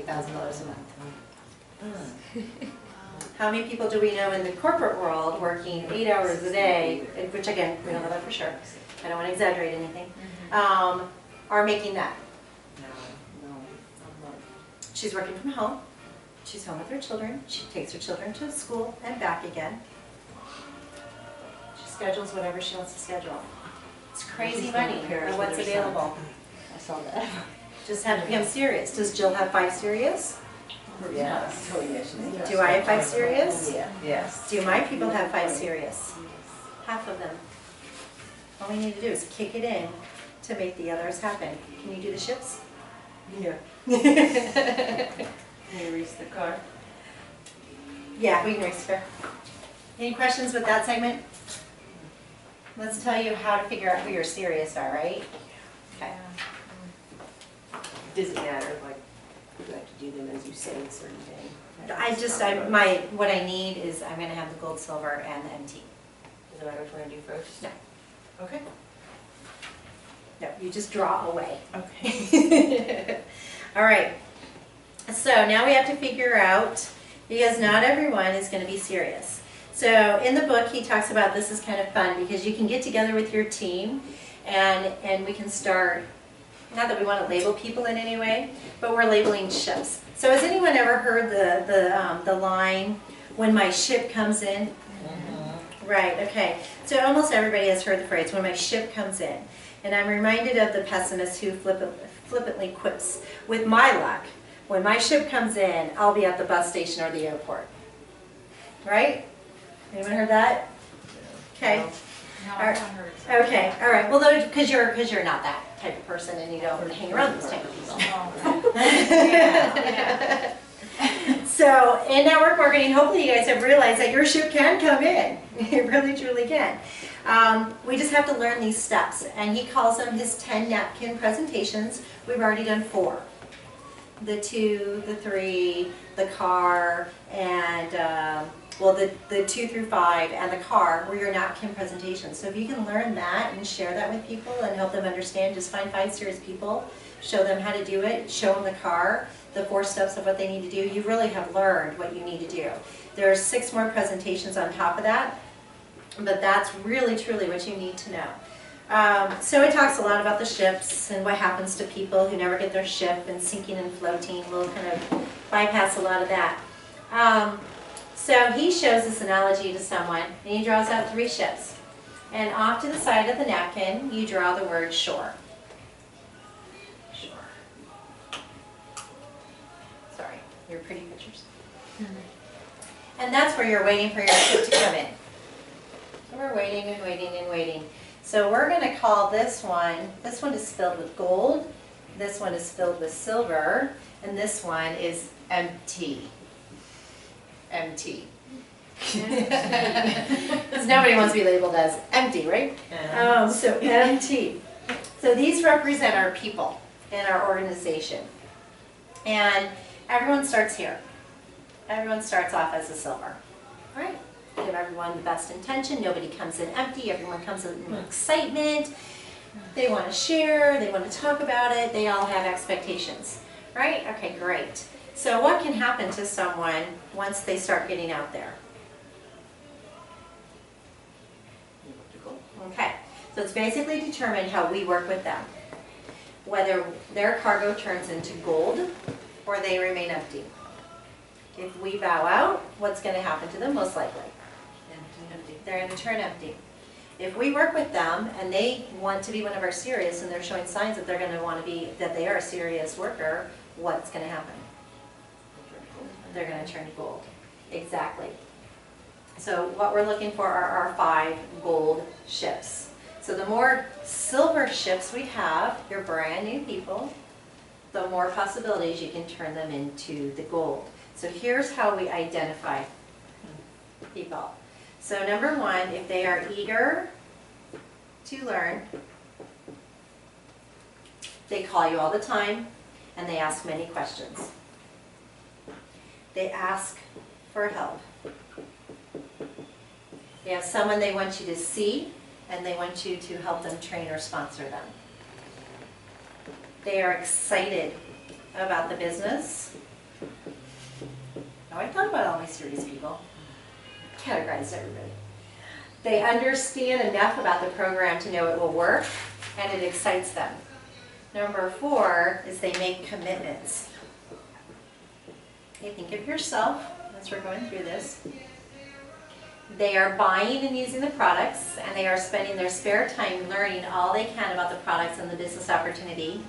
$150,000 a month. How many people do we know in the corporate world working 8 hours a day, which again, we don't know that for sure, I don't want to exaggerate anything, are making that? No. She's working from home, she's home with her children, she takes her children to school and back again. She schedules whatever she wants to schedule. It's crazy money for what's available. I saw that. Just have to become serious. Does Jill have 5 serious? Yes. Do I have 5 serious? Yeah. Yes. Do my people have 5 serious? Half of them. All we need to do is kick it in to make the others happen. Can you do the ships? Yeah. Can you race the car? Yeah, we can race the car. Any questions with that segment? Let's tell you how to figure out who your serious are, right? Okay. Does it matter, like, you have to do them as you say a certain day? What I need is I'm going to have the gold, silver, and the MT. Does it matter which one I do first? No. Okay. No, you just draw away. Okay. All right. So now we have to figure out, because not everyone is going to be serious. So in the book he talks about this is kind of fun because you can get together with your team and we can start, not that we want to label people in any way, but we're labeling ships. So has anyone ever heard the line, when my ship comes in? Right, okay. So almost everybody has heard the phrase, when my ship comes in. And I'm reminded of the pessimist who flippantly quips, with my luck, when my ship comes in, I'll be at the bus station or the airport. Right? Anyone heard that? Okay. No, I've not heard it. Okay, all right. Well, because you're not that type of person and you don't hang around those type of people. So in network marketing, hopefully you guys have realized that your ship can come in. It really, truly can. We just have to learn these steps. And he calls them his 10 napkin presentations. We've already done 4. The 2, the 3, the car, and well, the 2 through 5 and the car were your napkin presentations. So if you can learn that and share that with people and help them understand, just find 5 serious people, show them how to do it, show them the car, the 4 steps of what they need to do, you really have learned what you need to do. There are 6 more presentations on top of that, but that's really, truly what you need to know. So it talks a lot about the ships and what happens to people who never get their ship and sinking and floating. We'll kind of bypass a lot of that. So he shows this analogy to someone and he draws out 3 ships. And off to the side of the napkin, you draw the word shore. Shore. Sorry, your pretty pictures. And that's where you're waiting for your ship to come in. So we're waiting and waiting and waiting. So we're going to call this one is filled with gold, this one is filled with silver, and this one is empty. Empty. Because nobody wants to be labeled as empty, right? So empty. So these represent our people and our organization. And everyone starts here. Everyone starts off as a silver, right? Give everyone the best intention. Nobody comes in empty. Everyone comes in with excitement. They want to share. They want to talk about it. They all have expectations, right? Okay, great. So what can happen to someone once they start getting out there? Okay, so it's basically determined how we work with them. Whether their cargo turns into gold or they remain empty. If we bow out, what's going to happen to them most likely? They're going to turn empty. If we work with them and they want to be one of our serious and they're showing signs that they're going to want to be, that they are a serious worker, what's going to happen? They're going to turn gold. Exactly. So what we're looking for are our 5 gold ships. So the more silver ships we have, you're brand new people, the more possibilities you can turn them into the gold. So here's how we identify people. So number 1, if they are eager to learn, they call you all the time and they ask many questions. They ask for help. They have someone they want you to see and they want you to help them train or sponsor them. They are excited about the business how I thought about all my serious people. Categorized everybody. They understand enough about the program to know it will work, and it excites them. Number 4 is they make commitments. Okay, think of yourself as we're going through this. They are buying and using the products, and they are spending their spare time learning all they can about the products and the business opportunity.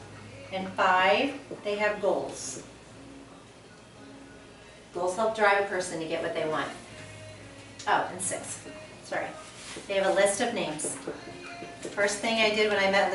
And 5, they have goals. Goals help drive a person to get what they want. Oh, and 6, sorry. They have a list of names. First thing I did when I met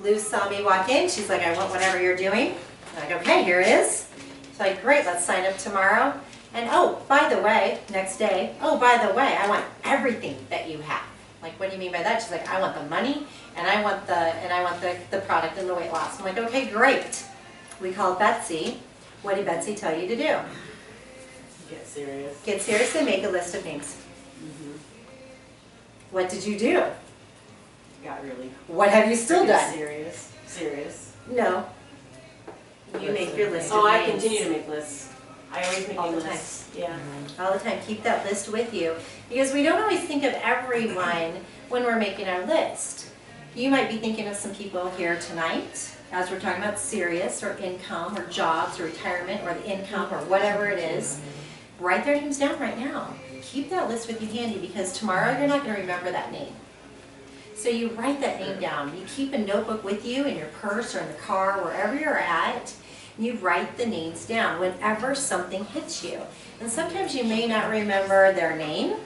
Luz saw me walk in. She's like, I want whatever you're doing. I'm like, okay, here it is. She's like, great, let's sign up tomorrow. And oh, by the way, next day, oh, by the way, I want everything that you have. Like, what do you mean by that? She's like, I want the money, and I want the product and the weight loss. I'm like, okay, great. We called Betsy. What did Betsy tell you to do? Get serious. Get serious and make a list of names. What did you do? Got really. What have you still done? Serious. No. You make your list of Oh, names. I continue to make lists. I always make All new the time. lists. Yeah. All the time. Keep that list with you. Because we don't always think of everyone when we're making our list. You might be thinking of some people here tonight as we're talking about serious or income or jobs or retirement or the income or whatever it is. Write their names down right now. Keep that list with you handy because tomorrow you're not going to remember that name. So you write that name down. You keep a notebook with you in your purse or in the car, wherever you're at. You write the names down whenever something hits you. And sometimes you may not remember their name.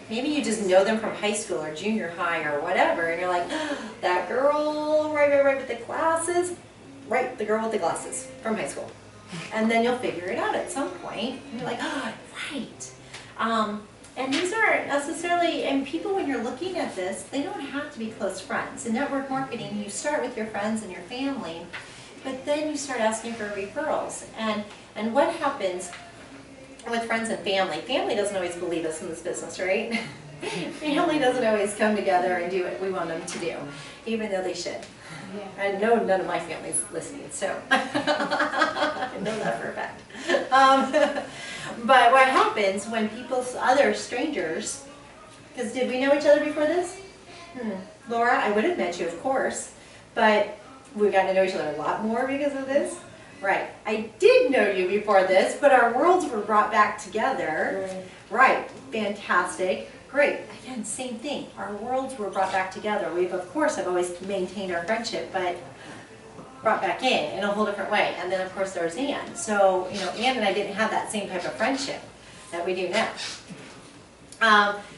Maybe you just know them from high school or junior high or whatever. And you're like, oh, that girl, right with the glasses. Right, the girl with the glasses from high school. And then you'll figure it out at some point. And you're like, oh, right. And these aren't necessarily, and people when you're looking at this, they don't have to be close friends. In network marketing, you start with your friends and your family, but then you start asking for referrals. And what happens with friends and family? Family doesn't always believe us in this business, right? Family doesn't always come together and do what we want them to do, even though they should. Yeah. I know none of my family's listening, so I know that for a fact. But what happens when other strangers, because did we know each other before this? Laura, I would have met you, of course, but we got to know each other a lot more because of this. Right. I did know you before this, but our worlds were brought back together. Right. Fantastic. Great. Again, same thing. Our worlds were brought back together. We've, of course, have always maintained our friendship, but brought back in a whole different way. And then, of course, there's Ann. So, you know, Ann and I didn't have that same type of friendship that we do now.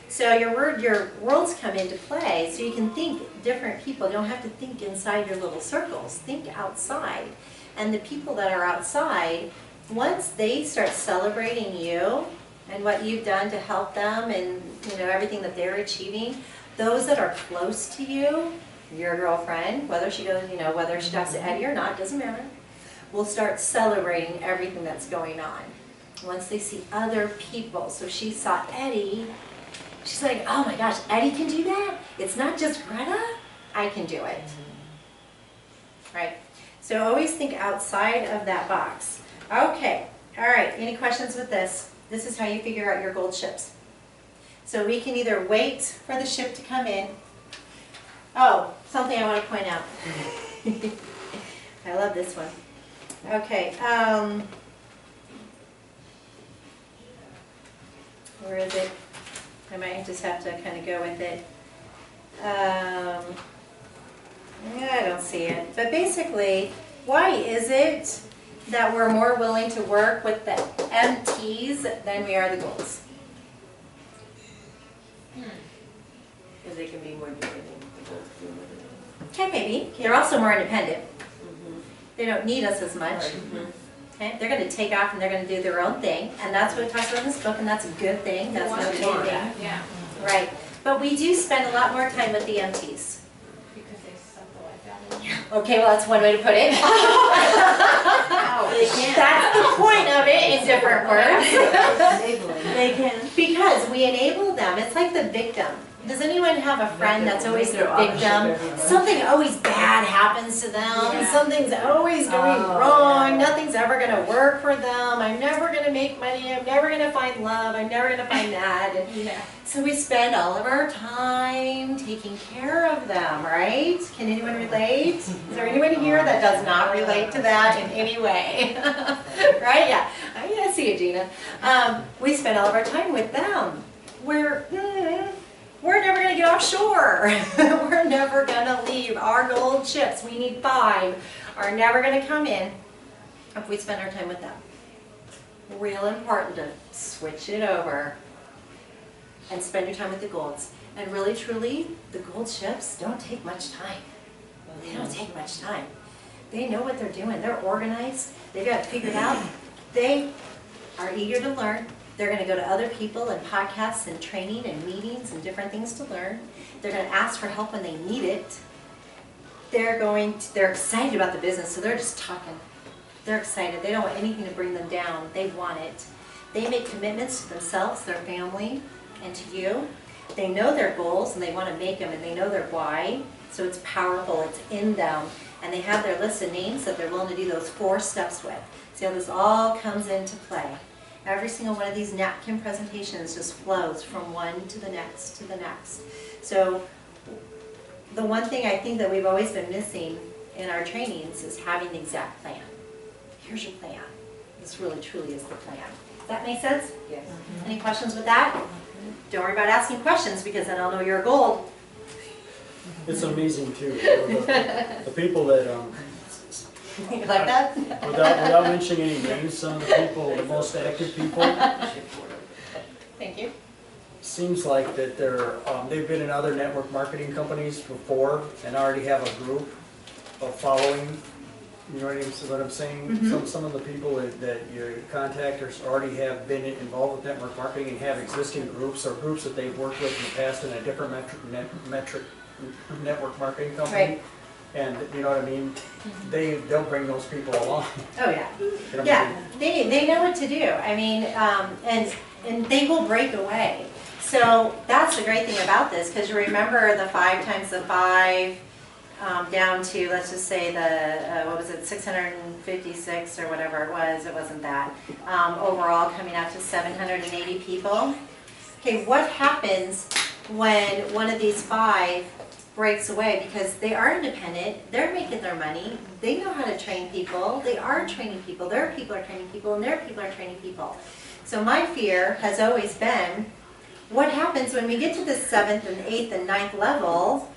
So your worlds come into play, so you can think different people. You don't have to think inside your little circles. Think outside. And the people that are outside, once they start celebrating you and what you've done to help them and, you know, everything that they're achieving, those that are close to you, your girlfriend, whether she goes, you know, whether she talks to Eddie or not, doesn't matter, will start celebrating everything that's going on. Once they see other people, so she saw Eddie, she's like, oh my gosh, Eddie can do that? It's not just Greta, I can do it. Right? So always think outside of that box. Okay, all right, any questions with this? This is how you figure out your gold ships. So we can either wait for the ship to come in. Oh, something I want to point out. I love this one. Okay, where is it? I might just have to kind of go with it. Yeah, I don't see it. But basically, why is it that we're more willing to work with the MTs than we are the golds? Because they can be more independent. Okay, maybe. They're also more independent. They don't need us as much. Okay, they're going to take off and they're going to do their own thing, and that's what it talks about in this book, and that's a good thing. That's no bad thing. Yeah. Right. But we do spend a lot more time with the MTs. Because they suck the life out of you. Okay, well that's one way to put it. That's the point of it in different words. They can. Because we enable them. It's like the victim. Does anyone have a friend that's always the Make it victim? auto-ship Something always bad happens to them. Yeah. Something's always going Oh, wrong. yeah. Nothing's ever going to work for them. I'm never going to make money. I'm never going to find love. I'm never going to find that. And Yeah. so we spend all of our time taking care of them, right? Can anyone relate? Is there anyone here that does not relate to that in any way? Right? Yeah. I see you, Gina. We spend all of our time with them. We're never going to get offshore. We're never going to leave. Our gold ships, we need 5, are never going to come in if we spend our time with them. Real important to switch it over and spend your time with the golds. And really, truly, the gold ships don't take much time. They don't take much time. They know what they're doing. They're organized. They've got it figured out. They are eager to learn. They're going to go to other people and podcasts and training and meetings and different things to learn. They're going to ask for help when they need it. They're excited about the business, so they're just talking. They're excited. They don't want anything to bring them down. They want it. They make commitments to themselves, their family, and to you. They know their goals and they want to make them, and they know their why. So it's powerful. It's in them. And they have their list of names that they're willing to do those 4 steps with. See how this all comes into play. Every single one of these napkin presentations just flows from one to the next to the next. So the one thing I think that we've always been missing in our trainings is having the exact plan. Here's your plan. This really truly is the plan. Does that make sense? Yes. Any questions with that? Don't worry about asking questions because then I'll know you're gold. It's amazing too, you know, the people that, You like that? without mentioning any names, some of the people, the most active people, Thank you. seems like that they've been in other network marketing companies before and already have a group of following. You know what I'm saying? Mhm. Some of the people that you contact already have been involved with network marketing and have existing groups or groups that they've worked with in the past in a different network marketing company. Right. And you know what I mean? They'll bring those people along. Oh, yeah. You know, Yeah, they know what to do. I mean, and they will break away. So that's the great thing about this, because you remember the 5 times the 5 down to, let's just say the, what was it, 656 or whatever it wasn't that. Overall coming out to 780 people. Okay, what happens when one of these 5 breaks away? Because they are independent, they're making their money, they know how to train people, they are training people, their people are training people, and their people are training people. So my fear has always been, what happens when we get to the 7th and 8th and 9th level?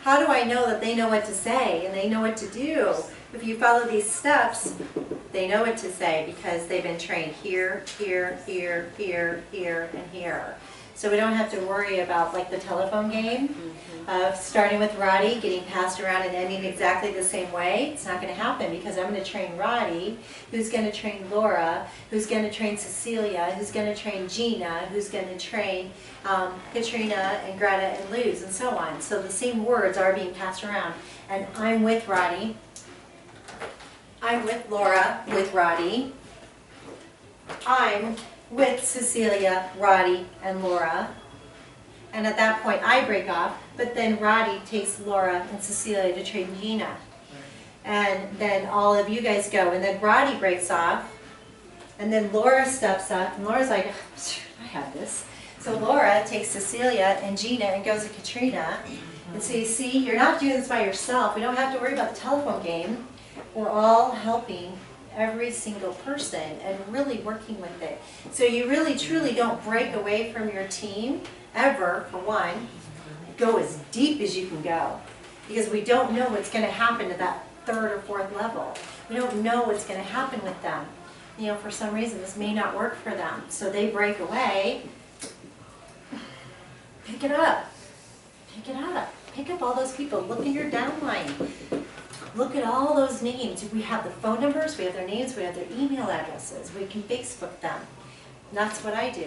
How do I know that they know what to say and they know what to do? If you follow these steps, they know what to say because they've been trained here, here, here, here, here, and here. So we don't have to worry about like the telephone game of starting with Roddy, getting passed around and ending exactly the same way. It's not going to happen because I'm going to train Roddy, who's going to train Laura, who's going to train Cecilia, who's going to train Gina, who's going to train Katrina and Greta and Luz and so on. So the same words are being passed around. And I'm with Roddy. I'm with Laura, with Roddy. I'm with Cecilia, Roddy, and Laura. And at that point I break off, but then Roddy takes Laura and Cecilia to train Gina. And then all of you guys go, and then Roddy breaks off, and then Laura steps up, and Laura's like, I have this. So Laura takes Cecilia and Gina and goes to Katrina. And so you see, you're not doing this by yourself. We don't have to worry about the telephone game. We're all helping every single person and really working with it. So you really truly don't break away from your team ever, for one. Go as deep as you can go, because we don't know what's going to happen to that 3rd or 4th level. We don't know what's going to happen with them. You know, for some reason this may not work for them. So they break away. Pick it up. Pick it up. Pick up all those people. Look in your downline. Look at all those names. We have the phone numbers, we have their names, we have their email addresses. We can Facebook them. And that's what I do.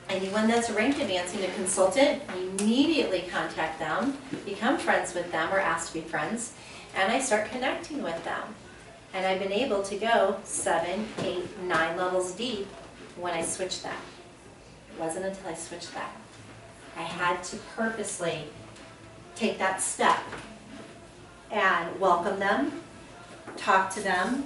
Anyone that's ranked advancing a consultant, immediately contact them, become friends with them or ask to be friends, and I start connecting with them. And I've been able to go 7, 8, 9 levels deep when I switched that. It wasn't until I switched that. I had to purposely take that step and welcome them, talk to them.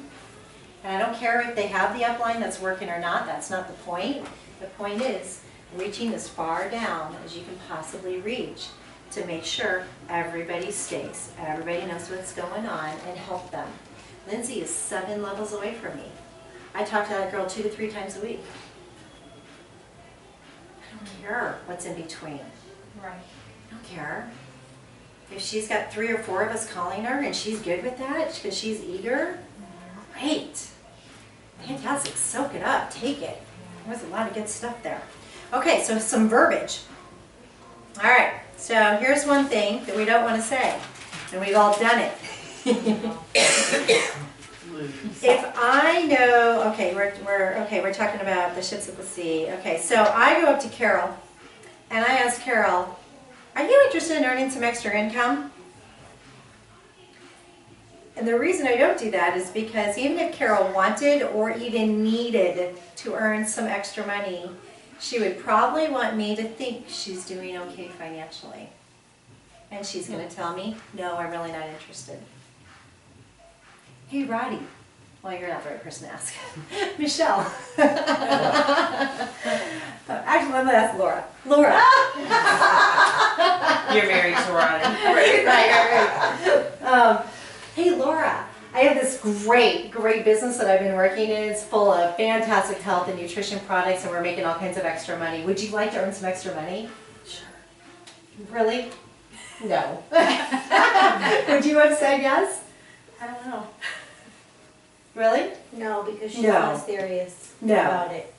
And I don't care if they have the upline that's working or not, that's not the point. The point is reaching as far down as you can possibly reach to make sure everybody stays, everybody knows what's going on, and help them. Lindsay is 7 levels away from me. I talk to that girl 2 to 3 times a week. I don't care what's in between. Right. I don't care. If she's got 3 or 4 of us calling her and she's good with that because she's eager, great. Fantastic, soak it up, take it. There's a lot of good stuff there. Okay, so some verbiage. All right, so here's one thing that we don't want to say, and we've all done it. If I know, okay, we're talking about the ships at the sea. Okay, so I go up to Carol and I ask Carol, are you interested in earning some extra income? And the reason I don't do that is because even if Carol wanted or even needed to earn some extra money, she would probably want me to think she's doing okay financially. And she's going to tell me, no, I'm really not interested. Hey, Roddy. Well, you're not the right person to ask. Michelle. Actually, I'm going to ask Laura. Laura. You're married to Roddy. Right. Hey, Laura. I have this great business that I've been working in. It's full of fantastic health and nutrition products, and we're making all kinds of extra money. Would you like to earn some extra money? Sure. Really? No. Would you have said yes? I don't know. Really? No, because she's No. not serious No. about it.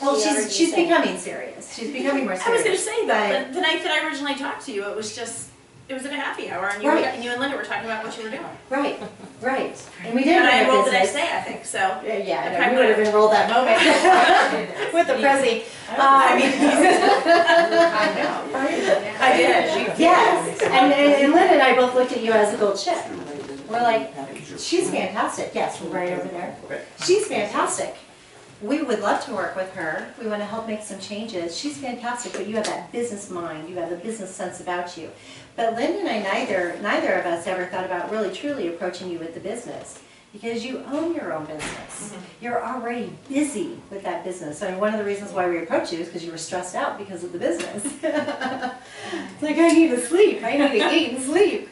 Well, She already she's said. becoming serious. She's becoming more I serious. was going to say that. But- The night that I originally talked to you, it was at a happy hour, and Right. and you and Linda were talking about what you were doing. Right, right. And we didn't And I have enrolled the business. next day, I think, so. Yeah, I know. Okay. We would have enrolled that moment with the Prezi. I mean, I did. Yes, and Lynn and I both looked at you as a gold chip. We're like, she's fantastic. Yes, we're right over there. She's fantastic. We would love to work with her. We want to help make some changes. She's fantastic, but you have that business mind. You have the business sense about you. But Linda and I, neither of us ever thought about really truly approaching you with the business because you own your own business. You're already busy with that business. I mean, one of the reasons why we approached you is because you were stressed out because of the business. It's like, I need to sleep. I need to eat and sleep.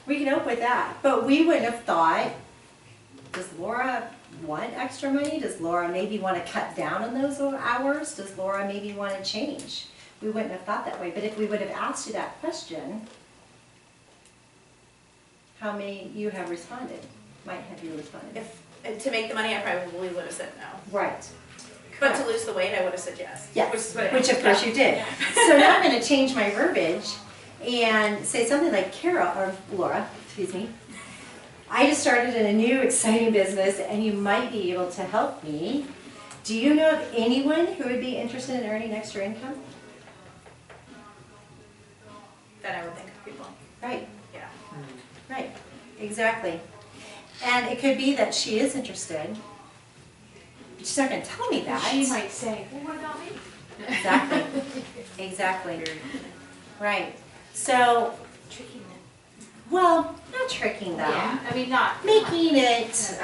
We can help with that. But we wouldn't have thought, does Laura want extra money? Does Laura maybe want to cut down on those hours? Does Laura maybe want to change? We wouldn't have thought that way. But if we would have asked you that question, how many you have responded? Might have you responded? If to make the money, I probably would have said no. Right. But to lose the weight, I would have said yes. Yes, Which which of course you did. So now I'm going to change my verbiage and say something like Carol, or Laura, excuse me. I just started in a new exciting business and you might be able to help me. Do you know of anyone who would be interested in earning extra income? Then I would think of people. Right, Yeah. right, exactly. And it could be that she is interested. She's not going to tell me that. She might say, well, what about me? Exactly, exactly. Right. So, Tricking them. well, not tricking them. Yeah, I mean, not. Making it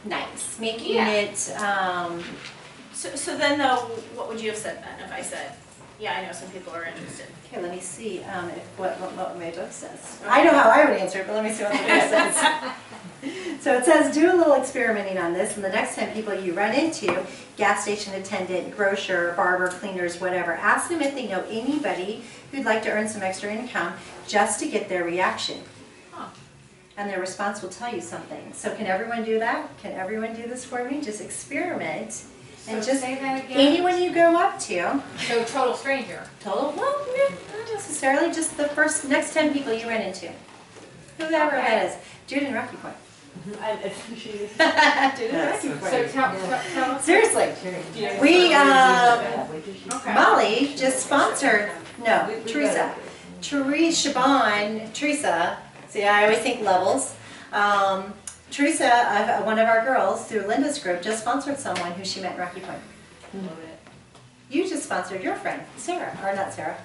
nice, making Yeah. it, So then though, what would you have said then if I said, yeah, I know some people are interested? okay, let me see what my book says. I know how I would answer it, but let me see what the book says. So it says, do a little experimenting on this, and the next 10 people you run into, gas station attendant, grocer, barber, cleaners, whatever, ask them if they know anybody who'd like to earn some extra income just to get their reaction. Huh. And their response will tell you something. So can everyone do that? Can everyone do this for me? Just experiment. And So just say that again. anyone you go up to, So total stranger. total, well, not necessarily, just the next 10 people you run into. Whoever Okay. that is. Do it in Rocky Point. Do it in Rocky So Point. tell us. Seriously. We, Molly just sponsored, no, Teresa. Teresa, see, I always think levels. Teresa, one of our girls, through Linda's group, just sponsored someone who she met in Rocky Point. You just sponsored your friend, Sarah, or not Sarah.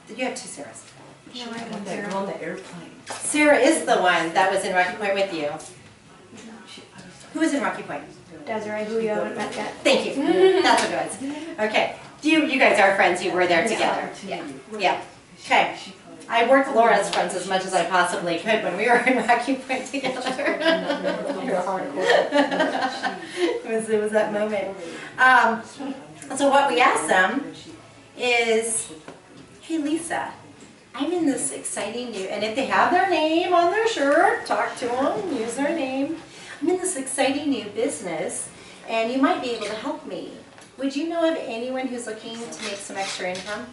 You have two Sarahs. No, I On don't the, care. on the airplane. Sarah is the one that was in Rocky Point with you. Who was in Rocky Point? Desiree, who you haven't met yet. Thank you. That's what it was. Okay. You guys are friends. You were there together. Yeah. Yeah. Okay. I worked Laura's friends as much as I possibly could when we were in Rocky Point together. It was that moment. So what we asked them is, hey Lisa, I'm in this exciting new, and if they have their name on their shirt, talk to them, use their name. I'm in this exciting new business, and you might be able to help me. Would you know of anyone who's looking to make some extra income?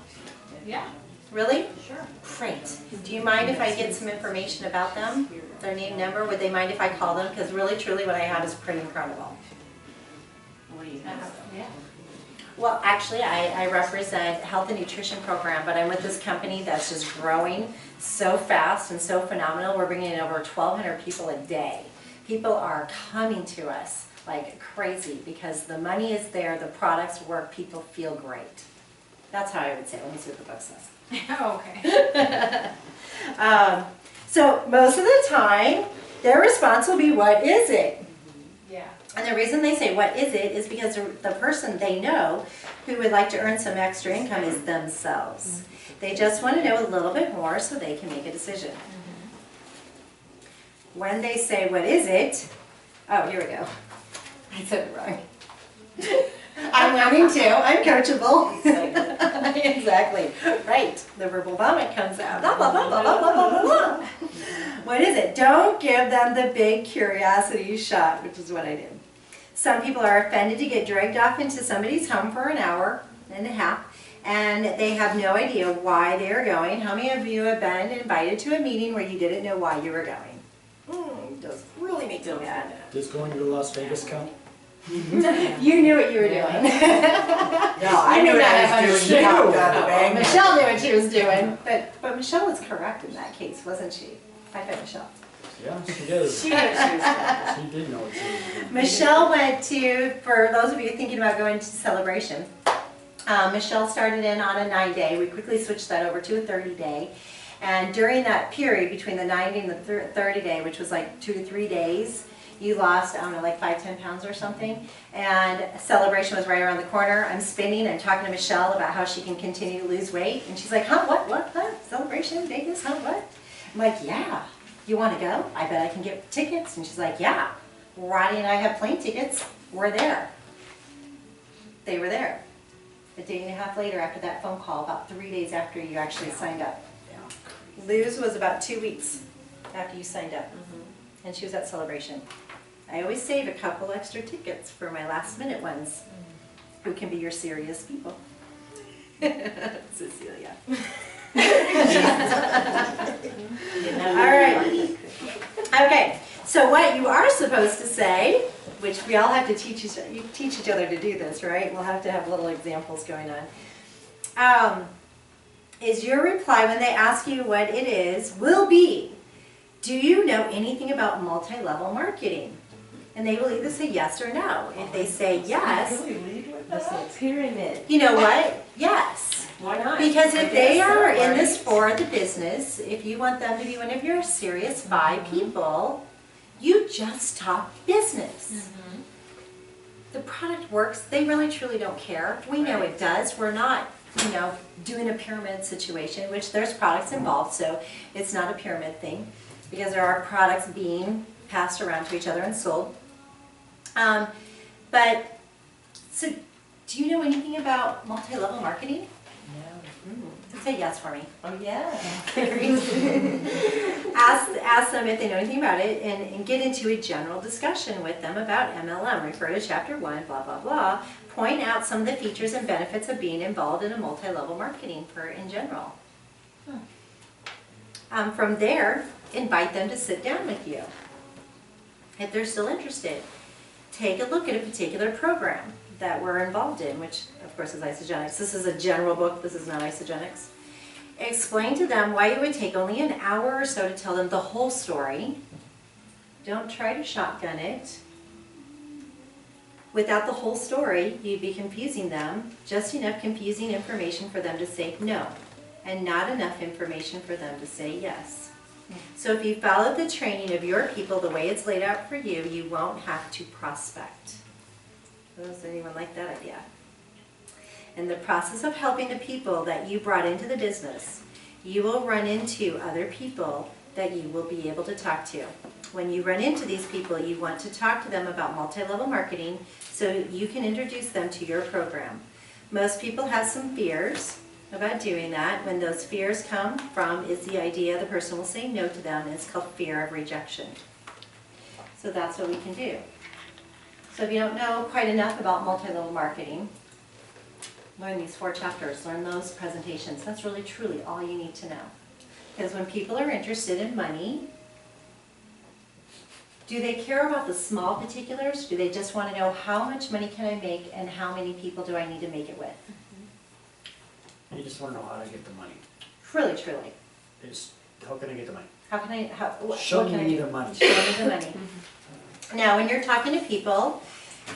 Yeah, Really? sure. Great. Do you mind if I get some information about them? Their name, number? Would they mind if I call them? Because really, truly, what I have is pretty incredible. What do you have? Yeah. Well, actually, I represent health and nutrition program, but I'm with this company that's just growing so fast and so phenomenal. We're bringing in over 1,200 people a day. People are coming to us like crazy because the money is there, the products work, people feel great. That's how I would say it. Let me see what the book says. Oh, okay. So most of the time, their response will be, what is it? Yeah. And the reason they say, what is it, is because the person they know who would like to earn some extra income is themselves. They just want to know a little bit more so they can make a decision. When they say, what is it? Oh, here we go. I said it wrong. I'm learning too. I'm coachable. Exactly. Right. The verbal vomit comes out. Blah, blah, blah, blah, blah, blah, blah, blah. What is it? Don't give them the big curiosity shot, which is what I did. Some people are offended to get dragged off into somebody's home for an hour and a half, and they have no idea why they are going. How many of you have been invited to a meeting where you didn't know why you were going? Does really make me mad. Does going to Las Vegas count? You knew what you were doing. No, I knew what I was doing. Michelle knew what she was doing, but Michelle was correct in that case, wasn't she? I bet Michelle. Yeah, she did. She knew she was She did know what she was doing. Michelle went to, for those of you thinking about going to Celebration, Michelle started in on a 9-day. We quickly switched that over to a 30-day. And during that period, between the 90 and the 30-day, which was like 2 to 3 days, you lost, I don't know, like 5-10 pounds or something. And Celebration was right around the corner. I'm spinning and talking to Michelle about how she can continue to lose weight. And she's like, huh, what, Celebration, Vegas, huh, what? I'm like, yeah. You want to go? I bet I can get tickets. And she's like, yeah. Roddy and I have plane tickets. We're there. They were there. A day and a half later after that phone call, about 3 days after you actually signed up. Lose was about 2 weeks after you signed up. And she was at Celebration. I always save a couple extra tickets for my last minute ones. Who can be your serious people? Cecilia. All right. Okay. So what you are supposed to say, which we all have to teach each other to do this, right? We'll have to have little examples going on. Is your reply when they ask you what it is will be, do you know anything about multi-level marketing? And they will either say yes or no. If they say yes, That's a pyramid. you know what? Yes. Why not? Because I if they guess so, are in right? this for the business, if you want them to be one of your serious buy people, you just talk business. The product works, they really truly don't care. We know it does. We're not, doing a pyramid situation, which there's products involved, so it's not a pyramid thing because there are products being passed around to each other and sold. So do you know anything about multi-level marketing? Say yes for me. Oh, yeah. Ask them if they know anything about it and get into a general discussion with them about MLM. Refer to chapter 1, blah, blah, blah. Point out some of the features and benefits of being involved in a multi-level marketing in general. From there, invite them to sit down with you. If they're still interested, take a look at a particular program that we're involved in, which of course is Isogenics. This is a general book, this is not Isogenics. Explain to them why it would take only an hour or so to tell them the whole story. Don't try to shotgun it. Without the whole story, you'd be confusing them, just enough confusing information for them to say no, and not enough information for them to say yes. So if you follow the training of your people the way it's laid out for you, you won't have to prospect. Does anyone like that idea? In the process of helping the people that you brought into the business, you will run into other people that you will be able to talk to. When you run into these people, you want to talk to them about multi-level marketing so you can introduce them to your program. Most people have some fears about doing that. When those fears come from is the idea the person will say no to them, and it's called fear of rejection. So that's what we can do. So if you don't know quite enough about multi-level marketing, learn these 4 chapters, learn those presentations. That's really truly all you need to know. Because when people are interested in money, do they care about the small particulars? Do they just want to know how much money can I make and how many people do I need to make it with? You just wanna know how to get the money. Really, truly. It's, how can I get the money? How can I, what Show can I me do? the money. Show me the money. Now, when you're talking to people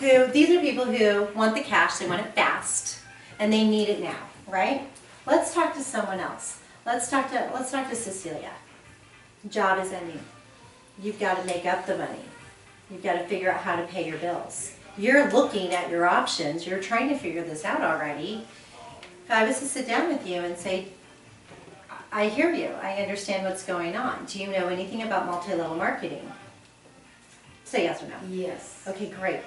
who, these are people who want the cash, they want it fast, and they need it now, right? Let's talk to someone else. Let's talk to Cecilia. Job is ending. You've got to make up the money. You've got to figure out how to pay your bills. You're looking at your options. You're trying to figure this out already. If I was to sit down with you and say, I hear you. I understand what's going on. Do you know anything about multi-level marketing? Say yes or no. Yes. Okay, great.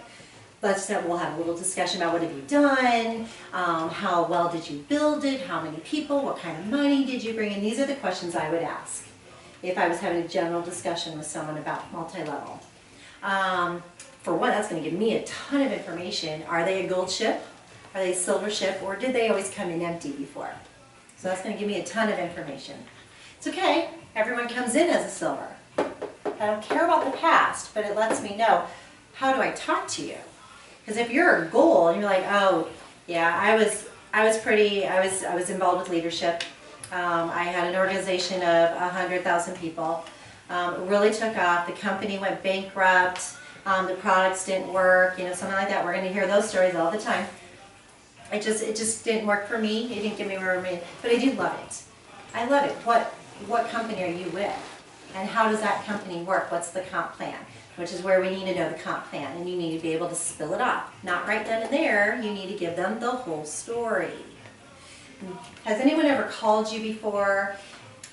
We'll have a little discussion about what have you done, how well did you build it, how many people, what kind of money did you bring in? These are the questions I would ask if I was having a general discussion with someone about multi-level. For one, that's going to give me a ton of information. Are they a gold ship? Are they a silver ship? Or did they always come in empty before? So that's going to give me a ton of information. It's okay. Everyone comes in as a silver. I don't care about the past, but it lets me know, how do I talk to you? Because if you're a goal and you're like, oh, yeah, I was involved with leadership. I had an organization of 100,000 people. It really took off. The company went bankrupt. The products didn't work, something like that. We're going to hear those stories all the time. It just didn't work for me. It didn't give me room, but I do love it. I love it. What company are you with? And how does that company work? What's the comp plan? Which is where we need to know the comp plan, and you need to be able to spill it off. Not right then and there, you need to give them the whole story. Has anyone ever called you before?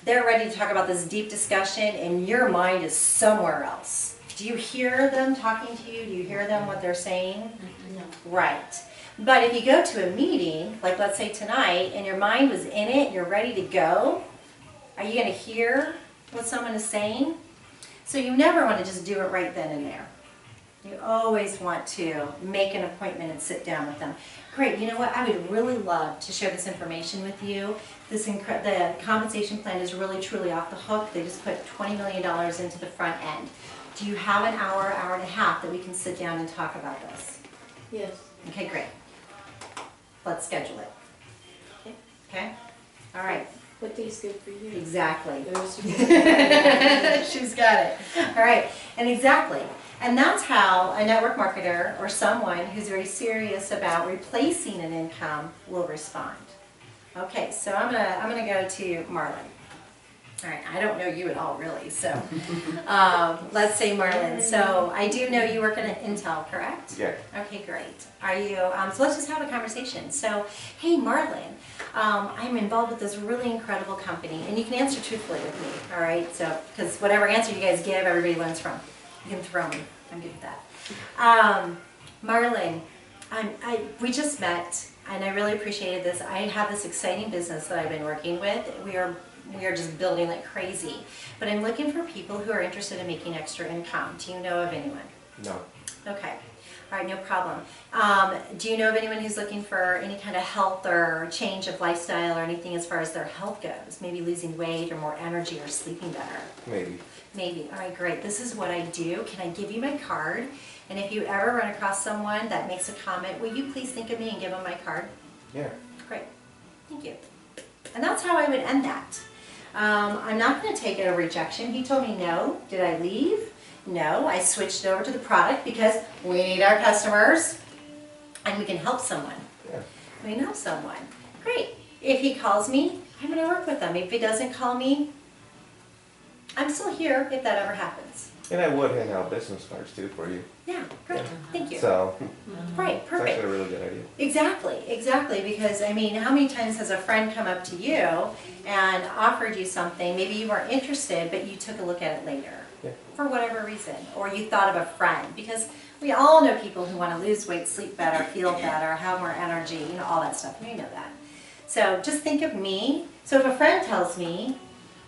They're ready to talk about this deep discussion and your mind is somewhere else. Do you hear them talking to you? Do you hear them what they're saying? No. Right. But if you go to a meeting, like let's say tonight, and your mind was in it, you're ready to go, are you going to hear what someone is saying? So you never want to just do it right then and there. You always want to make an appointment and sit down with them. Great, you know what, I would really love to share this information with you. The compensation plan is really truly off the hook. They just put $20 million into the front end. Do you have an hour, hour and a half that we can sit down and talk about this? Yes. Okay, great. Let's schedule it. Okay. Okay? All right. What day's good for you? Exactly. Thursday. She's got it. All right, and exactly. And that's how a network marketer or someone who's very serious about replacing an income will respond. Okay, so I'm gonna go to Marlon. All right, I don't know you at all really, so let's say Marlon. So I do know you work at Intel, correct? Yeah. Okay, great. Are you, so let's just have a conversation. So, hey Marlon, I'm involved with this really incredible company, and you can answer truthfully with me, all right? So, because whatever answer you guys give, everybody learns from. You can throw me, I'm good with that. Marlon, we just met, and I really appreciated this. I have this exciting business that I've been working with. We are just building like crazy. But I'm looking for people who are interested in making extra income. Do you know of anyone? No. Okay. All right, no problem. Do you know of anyone who's looking for any kind of health or change of lifestyle or anything as far as their health goes? Maybe losing weight or more energy or sleeping better? Maybe. Maybe. All right, great. This is what I do. Can I give you my card? And if you ever run across someone that makes a comment, will you please think of me and give them my card? Yeah. Great. Thank you. And that's how I would end that. I'm not going to take it a rejection. He told me no. Did I leave? No, I switched over to the product because we need our customers and we can help someone. Yeah. We can help someone. Great. If he calls me, I'm going to work with him. If he doesn't call me, I'm still here if that ever happens. And I would hand out business cards too for you. Yeah, great. Thank you. So Right, it's perfect. actually a really good idea. Exactly, because I mean, how many times has a friend come up to you and offered you something, maybe you weren't interested, but you took a look at it later, Yeah. for whatever reason, or you thought of a friend, because we all know people who want to lose weight, sleep better, feel better, have more energy, you know, all that stuff, we know that. So just think of me, so if a friend tells me,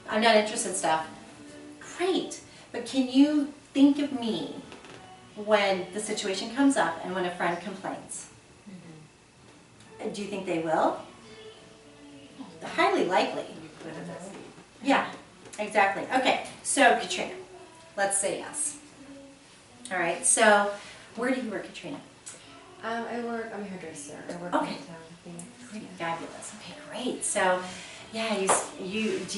I'm not interested in stuff, great, but can you think of me when the situation comes up and when a friend complains? Do you think they will? Highly likely. Yeah, exactly. Okay, so Katrina, let's say yes. All right, so where do you work, Katrina? I'm a hairdresser. I work Okay. in town. Great, fabulous. Okay, great. So, yeah, do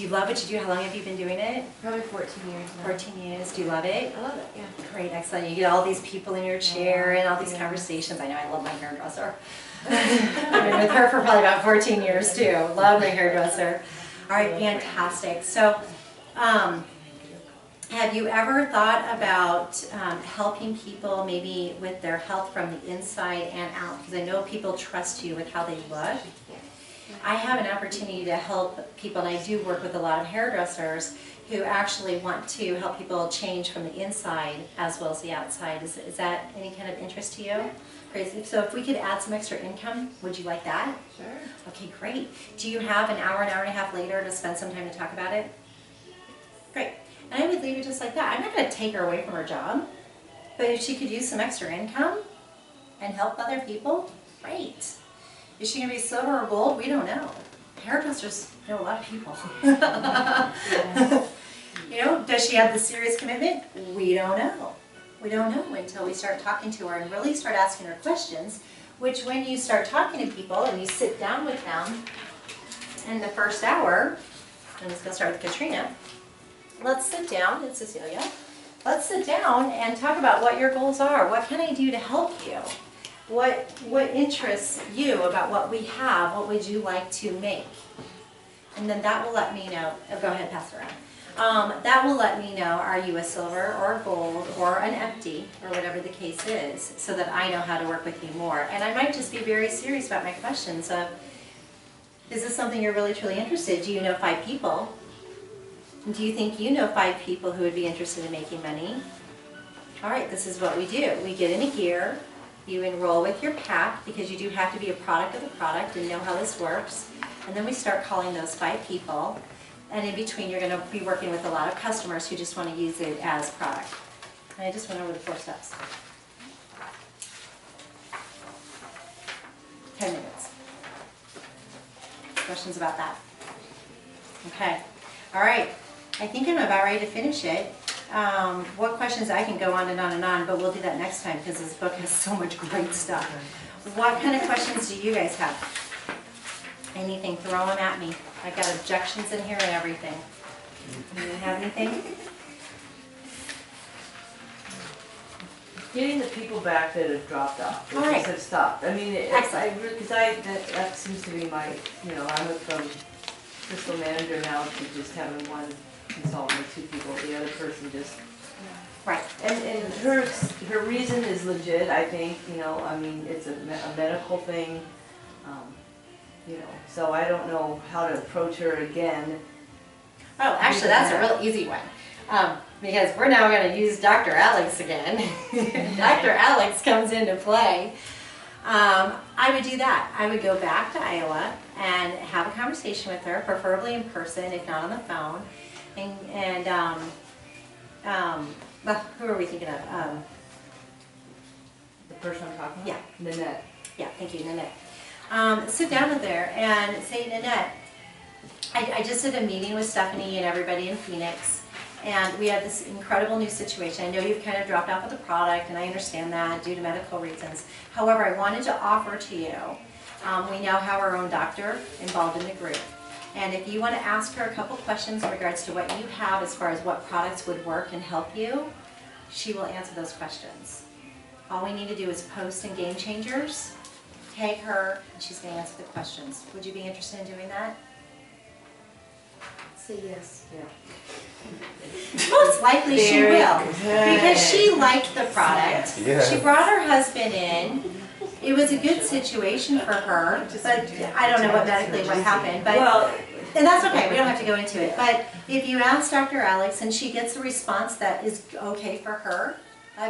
you love what you do? How long have you been doing it? Probably 14 years now. 14 years. Do you love it? I love it, yeah. Great, excellent. You get all these people in your chair and all these Yeah. conversations. I know I love my hairdresser. I've been with her for probably about 14 years too. Love my hairdresser. All right, fantastic. So, have you ever thought about helping people maybe with their health from the inside and out? Because I know people trust you with how they look. I have an opportunity to help people, and I do work with a lot of hairdressers who actually want to help people change from the inside as well as the outside. Is that any kind of interest to you? Great. So if we could add some extra income, would you like that? Sure. Okay, great. Do you have an hour and a half later to spend some time to talk about it? Great. And I would leave it just like that. I'm not going to take her away from her job, but if she could use some extra income and help other people, great. Is she going to be silver or gold? We don't know. Hairdressers know a lot of people. You know, does she have the serious commitment? We don't know. We don't know until we start talking to her and really start asking her questions, which when you start talking to people and you sit down with them in the first hour, I'm just going to start with Katrina. Let's sit down, and Cecilia. Let's sit down and talk about what your goals are. What can I do to help you? What interests you about what we have? What would you like to make? And then that will let me know. Oh, go ahead, pass it around. That will let me know, are you a silver or a gold or an empty or whatever the case is, so that I know how to work with you more. And I might just be very serious about my questions of, is this something you're really truly interested in? Do you know 5 people? Do you think you know 5 people who would be interested in making money? All right, this is what we do. We get in a gear, you enroll with your pack, because you do have to be a product of the product and know how this works. And then we start calling those 5 people. And in between, you're going to be working with a lot of customers who just want to use it as product. And I just went over the 4 steps. 10 minutes. Questions about that? Okay. All right. I think I'm about ready to finish it. What questions? I can go on and on and on, but we'll do that next time because this book has so much great stuff. What kind of questions do you guys have? Anything, throw them at me. I got objections in here and everything. Do you have anything? Getting the people back that have dropped off, All that right. just have stopped. I mean, Excellent. that seems to be my, I went from fiscal manager now to just having one consultant with 2 people. The other person just, Right. and her reason is legit, I think, I mean, it's a medical thing. So I don't know how to approach her again. Oh, actually, that's a real easy one. Because we're now going to use Dr. Alex again. Dr. Alex comes into play. I would do that. I would go back to Iowa and have a conversation with her, preferably in person, if not on the phone. Well, who are we thinking of? The person I'm talking about? Yeah. Nanette. Yeah, thank you, Nanette. Sit down with her and say, Nanette, I just did a meeting with Stephanie and everybody in Phoenix, and we have this incredible new situation. I know you've kind of dropped off of the product, and I understand that due to medical reasons. However, I wanted to offer to you, we now have our own doctor involved in the group. And if you want to ask her a couple questions in regards to what you have as far as what products would work and help you, she will answer those questions. All we need to do is post in Game Changers, tag her, and she's gonna answer the questions. Would you be interested in doing that? Say yes. Most likely she Very will, good. because she liked the product. Yeah. She brought her husband in. It was a good situation for her, but I don't know what medically what happened, but, Well, and that's okay, we don't have to go into it. But if you ask Dr. Alex and she gets a response that is okay for her,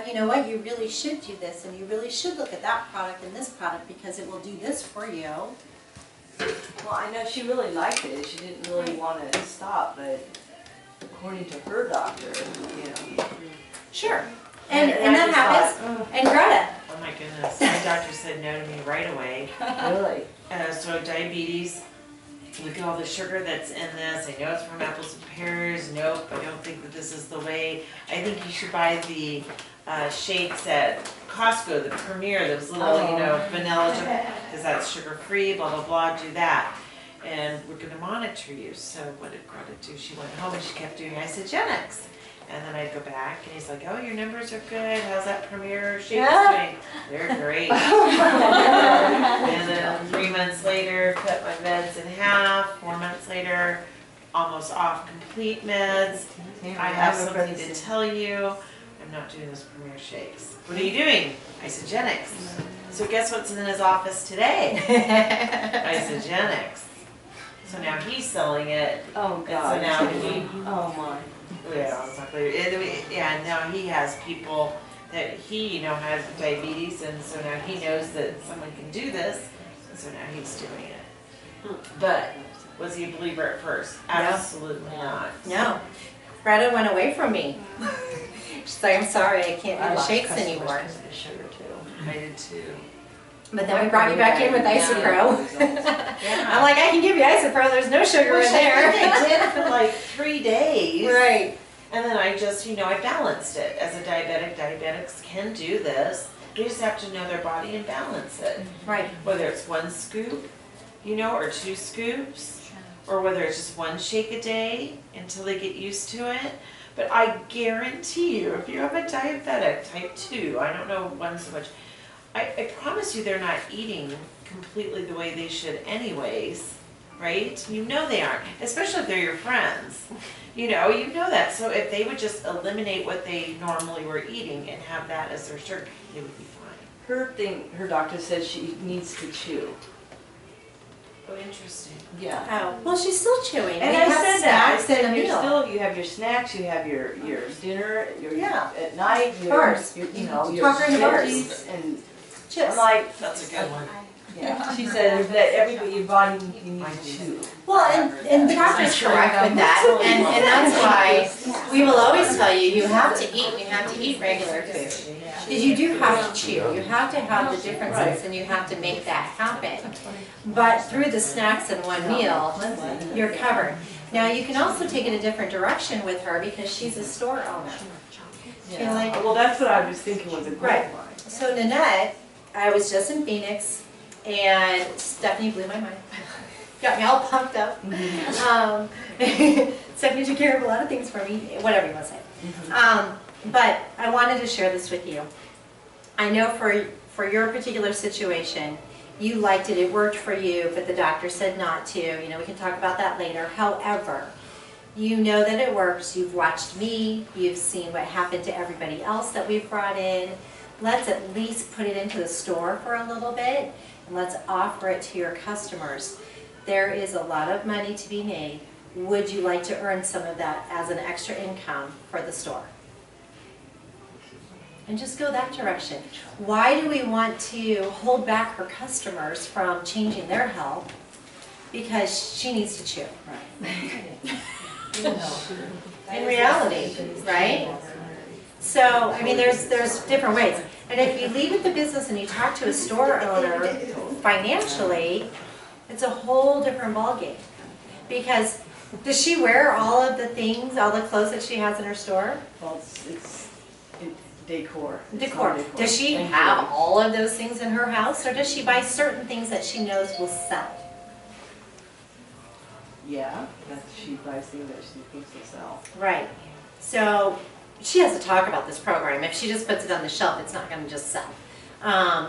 you know what, you really should do this and you really should look at that product and this product because it will do this for you. Well, I know she really liked it, she didn't really want to stop, but according to her doctor, you know. Sure. And I that just happens. thought, And Greta, oh my goodness, my doctor said no to me right away. Really? So diabetes, look at all the sugar that's in this. I know it's from apples and pears. Nope, I don't think that this is the way. I think you should buy the shakes at Costco, the Premier, those little, you know, vanilla, because that's sugar-free, blah, blah, blah, do that. And we're gonna monitor you. So what did Greta do? She went home and she kept doing isogenics. And then I'd go back and he's like, oh, your numbers are good. How's that Premier shake doing? They're great. And then 3 months later, cut my meds in half. 4 months later, almost off complete meds. I have something to tell you. I'm not doing those Premier shakes. What are you doing? Isogenics. So guess what's in his office today? Isogenics. So now he's selling it. Oh, And so God. now he, Oh, my. yeah, exactly. And yeah, now he has people that he, you know, has diabetes, and so now he knows that someone can do this, and so now he's doing it. But was he a believer at first? Absolutely not. no. Greta went away from me. She's like, I'm sorry, I can't do the shakes anymore. I did too. But then we brought you back in with Isopro. I'm like, I can give you Isopro, there's no sugar in Which I there. think I did for like 3 days. Right. And then I just, you know, I balanced it. As a diabetic, diabetics can do this. They just have to know their body and balance it. Right. Whether it's 1 scoop, you know, or 2 scoops, or whether it's just 1 shake a day until they get used to it. But I guarantee you, if you have a diabetic, type 2, I don't know 1 so much, I promise you they're not eating completely the way they should anyways, right? You know they aren't, especially if they're your friends. You know that. So if they would just eliminate what they normally were eating and have that as their sugar, they would be fine. Her doctor says she needs to chew. Oh, interesting. Yeah. Oh, well, she's still chewing. And We I have said that, I snacks said, and a you're meal. still, you have your snacks, you have your dinner, your, Yeah. at night, your, Bars. you know, your Talk her into bars. cookies, and Chips. I'm like, That's a good one. yeah, she said that your body, you need to chew. Well, and Doctor's correct with that, and that's why we will always tell you, you have to eat regular food. Because you do have to chew, you have to have the differences, and you have to make that happen. But through the snacks and 1 meal, you're covered. Now, you can also take it a different direction with her because she's a store owner. Yeah. like- Well, that's what I was thinking was a great Right. line. So Nanette, I was just in Phoenix, and Stephanie blew my mind. Got me all pumped up. Stephanie took care of a lot of things for me, whatever you want to say. But I wanted to share this with you. I know for your particular situation, you liked it, it worked for you, but the doctor said not to. You know, we can talk about that later. However, you know that it works. You've watched me. You've seen what happened to everybody else that we've brought in. Let's at least put it into the store for a little bit, and let's offer it to your customers. There is a lot of money to be made. Would you like to earn some of that as an extra income for the store? And just go that direction. Why do we want to hold back her customers from changing their health? Because she needs to chew. In reality, right? So, I mean, there's different ways. And if you leave it the business and you talk to a store owner financially, it's a whole different ballgame. Because does she wear all of the things, all the clothes that she has in her store? Well, it's decor. It's Decor. not Does she Thank have you. all of those things in her house, or does she buy certain things that she knows will sell? Yeah, she buys things that she's supposed to sell. Right. So she has to talk about this program. If she just puts it on the shelf, it's not gonna just sell.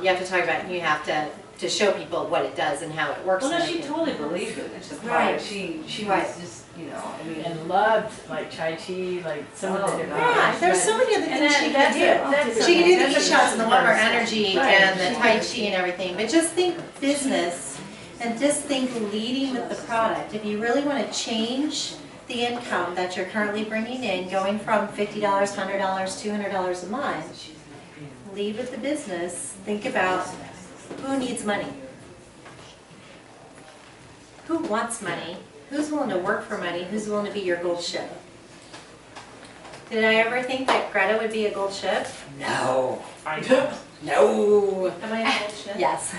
You have to talk about it, and you have to show people what it does and how it works. Well, no, and she everything. totally believed it, it's the Right. product, she Right. was just, you know, I mean. And loved like chai tea, like some of the Oh, different. Yeah, there's so many other And things then she can that's do. that's She can do the that's e-shots and the warmer person. energy Right. and the Tai Chi and everything, but just think business and just think leading with the product. If you really want to change the income that you're currently bringing in, going from $50, $100, $200 a month, lead with the business. Think about who needs money? Who wants money? Who's willing to work for money? Who's willing to be your gold ship? Did I ever think that Greta would be a gold ship? No. I don't. No. Am I a gold ship? Yes.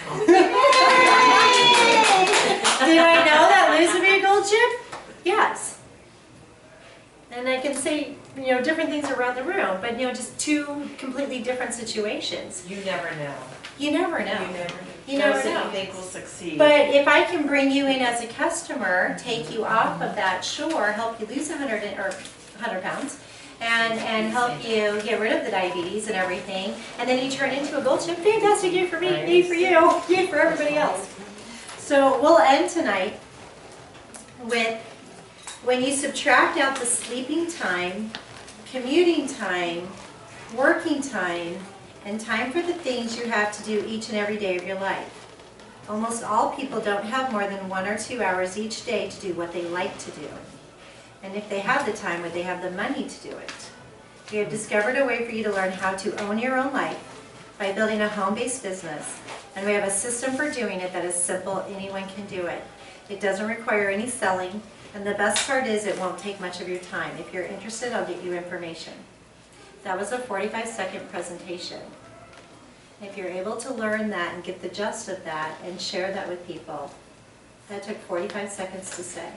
Did I know that Liz would be a gold ship? Yes. And I can say, different things around the room, but, just two completely different situations. You never know. You never know. You Those never that know. you think will succeed. But if I can bring you in as a customer, take you off of that shore, help you lose 100 pounds, and help you get rid of the diabetes and everything, and then you turn into a gold chip, fantastic, yay for me, yay for you, yay for everybody else. So we'll end tonight with, when you subtract out the sleeping time, commuting time, working time, and time for the things you have to do each and every day of your life. Almost all people don't have more than 1 or 2 hours each day to do what they like to do. And if they have the time, would they have the money to do it? We have discovered a way for you to learn how to own your own life by building a home-based business. And we have a system for doing it that is simple, anyone can do it. It doesn't require any selling, and the best part is it won't take much of your time. If you're interested, I'll get you information. That was a 45-second presentation. If you're able to learn that and get the gist of that and share that with people, that took 45 seconds to say.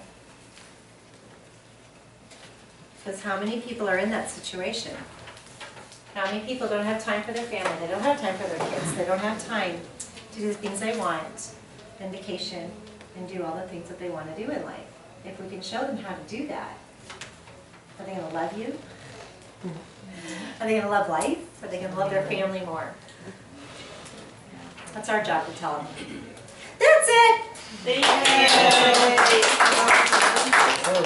Because how many people are in that situation? How many people don't have time for their family? They don't have time for their kids. They don't have time to do the things they want, and vacation, and do all the things that they want to do in life. If we can show them how to do that, are they going to love you? Are they going to love life? Are they going to love their family more? That's our job to tell them. That's it! Thank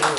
you.